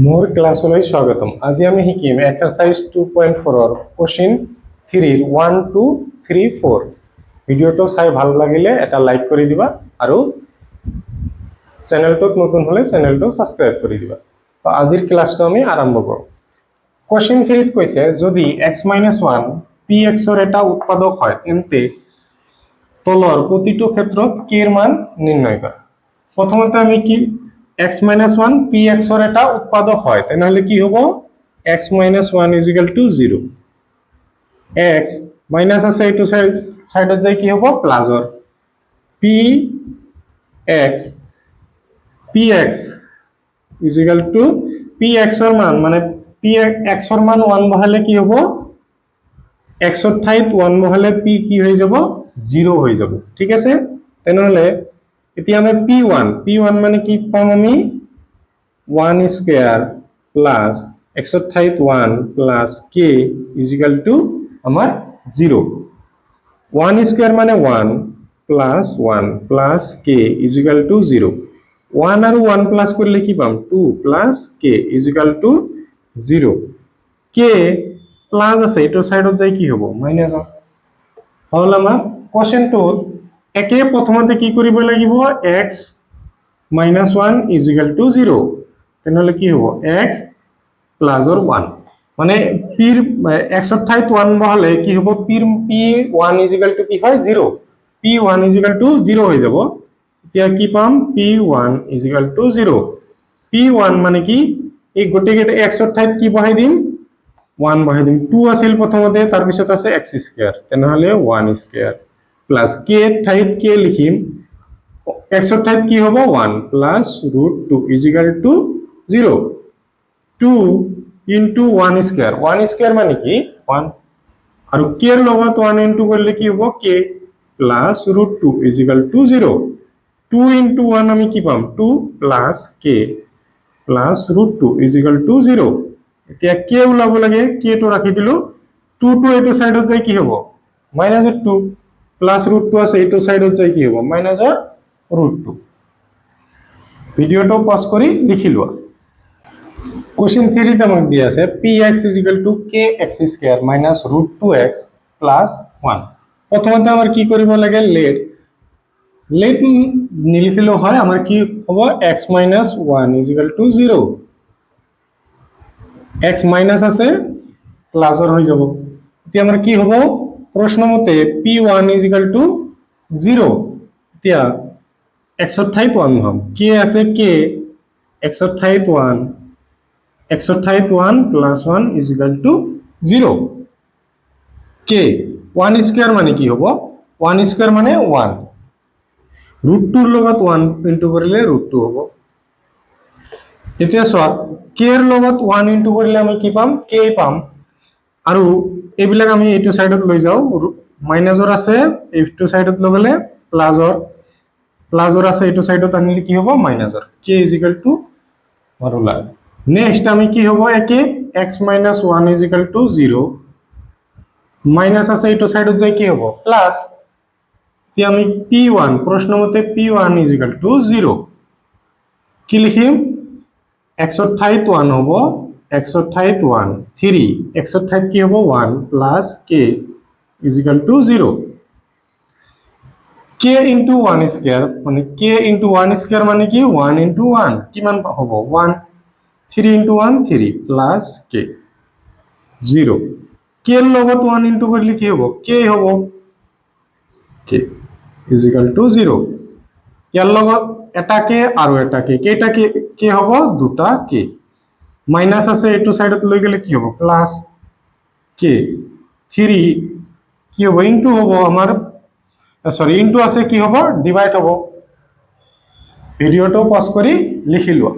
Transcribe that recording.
মোৰ ক্লাছলৈ স্বাগতম। আজি আমি শিকিম এক্সাৰসাইজ 2.4 কোশ্চেন 3 1 2 3 4। ভিডিওটো চাই ভাল লাগিলে এটা লাইক কৰি দিবা আৰু চেনেলটোত নতুন হলে চেনেলটো সাবস্ক্ৰাইব কৰি দিবা। তো আজিৰ ক্লাছটো আমি আৰম্ভ কৰোঁ। কোশ্চেন 3 ত কৈছে যদি x-1 px ৰ এটা উৎপাদক হয় তেন্তে তলৰ প্ৰতিটো ক্ষেত্ৰত k ৰ মান নিৰ্ণয় কৰা। প্ৰথমতে আমি কি x-1 px ৰ এটা উৎপাদক হয় তেনেহলে কি হ'ব x-1 = 0 x মাইনাস আছে এইটো সাইডত যাই কি হ'ব প্লাসৰ px = px ৰ মান মানে px ৰ মান 1 বহালে কি হ'ব x ৰ ঠাইত 1 বহালে p কি হৈ যাব 0 হৈ যাব। ঠিক আছে, তেনেহলে এতিয়া আমি p1 মানে কি পাম আমি 1 স্কয়ার প্লাস x ৰ ঠাইত 1 প্লাস k = আমাৰ 0। 1 স্কয়াৰ মানে 1 প্লাস 1 প্লাস k = 0। 1 আৰু 1 প্লাস কৰিলে কি পাম 2 প্লাস k = 0। k প্লাস আছে এইটো সাইডত যাই কি হ'ব মাইনাস হল। আমাৰ কোশ্চেনটোত একে প্ৰথমতে কি কৰিব লাগিব x-1 = 0 তেনেহলে কি হ'ব x প্লাসৰ 1 মানে p x ৰ ঠাইত 1 বহালে কি হ'ব p1 = কি হয় 0 p1 = 0 হৈ যাব। এতিয়া কি পাম p1 = 0 p1 মানে কি এই গোটেইকেইটা x ৰ ঠাইত কি বহাই দিম 1 বহাই দিম। 2 আছিল প্ৰথমতে তাৰ পিছত আছে x² তেনেহলে 1 স্কয়াৰ প্লাস k ঠাইত k লিখিম x ৰ ঠাইত কি হ'ব 1 প্লাস √2 = 0। 2 into 1 স্কয়ার 1 স্কয়ার মানে কি 1 আৰু k ৰ লগত 1 into কৰিলে কি হ'ব k প্লাস √2 = 0। 2 into 1 আমি কি পাম 2 প্লাস k প্লাস √2 = 0। এতিয়া k ওলাব লাগে k টো ৰাখি দিলো 2 টো এইটো সাইডত যাই কি হ'ব -2 প্লাস √2 আছে এইটো সাইডত যাই কি হ'ব -√2। ভিডিওটো পজ কৰি লিখি লোৱা। কোশ্চেন 3 ত আমাক দিয়া আছে px = kx² - √2x + 1। প্ৰথমতে আমাৰ কি কৰিব লাগে লেট নিলিখিলেও হয় আমাৰ কি হ'ব x-1 = 0 x মাইনাস আছে প্লাসৰ হৈ যাব। এতিয়া আমাৰ কি হ'ব প্ৰশ্ন মতে p1 = 0 এতিয়া x ৰ ঠাইত 1 বহাম k আছে k x ৰ ঠাইত 1 x ৰ ঠাইত 1 প্লাস 1 = 0। k 1 স্কয়াৰ মানে কি হ'ব 1 স্কয়াৰ মানে 1 √2 ৰ লগত 1 ইনটু কৰিলে √2 হ'ব। এতিয়া চোৱা k ৰ লগত 1 ইনটু কৰিলে আমি কি পাম k পাম আৰু এইবিলাক আমি এইটো সাইডত লৈ যাও মাইনাসৰ আছে এইটো সাইডত লগালে প্লাসৰ আছে এইটো সাইডত আনিলে কি হ'ব মাইনাসৰ k = মাৰুলা। নেক্সট আমি কি হ'ব একে x-1 = 0 মাইনাস আছে এইটো সাইডত যাই কি হ'ব প্লাস এতিয়া আমি p1 প্ৰশ্ন মতে p1 = 0 কি লিখিম x ৰ ঠাইত 1 হ'ব x ৰ ঠাইত 1 3 x ৰ ঠাইত কি হ'ব 1 plus k = 0। k into 1 square মানে k into 1 স্কয়ার মানে কি 1 into 1 কিমান হ'ব 1 3 into 1 3 plus k 0 k ৰ লগত 1 into কৰিলে কি হ'ব k হ'ব k = 0। ইয়াৰ লগত এটা k আৰু এটা k কেইটা k হ'ব দুটা k মাইনাস আছে এইটো সাইডত লৈ গেলে কি হ'ব প্লাস k 3 কি হ'ব ইনটু হ'ব আমাৰ সরি ইনটু আছে কি হ'ব ডিভাইড হ'ব। ভিডিওটো পজ কৰি লিখি লোৱা।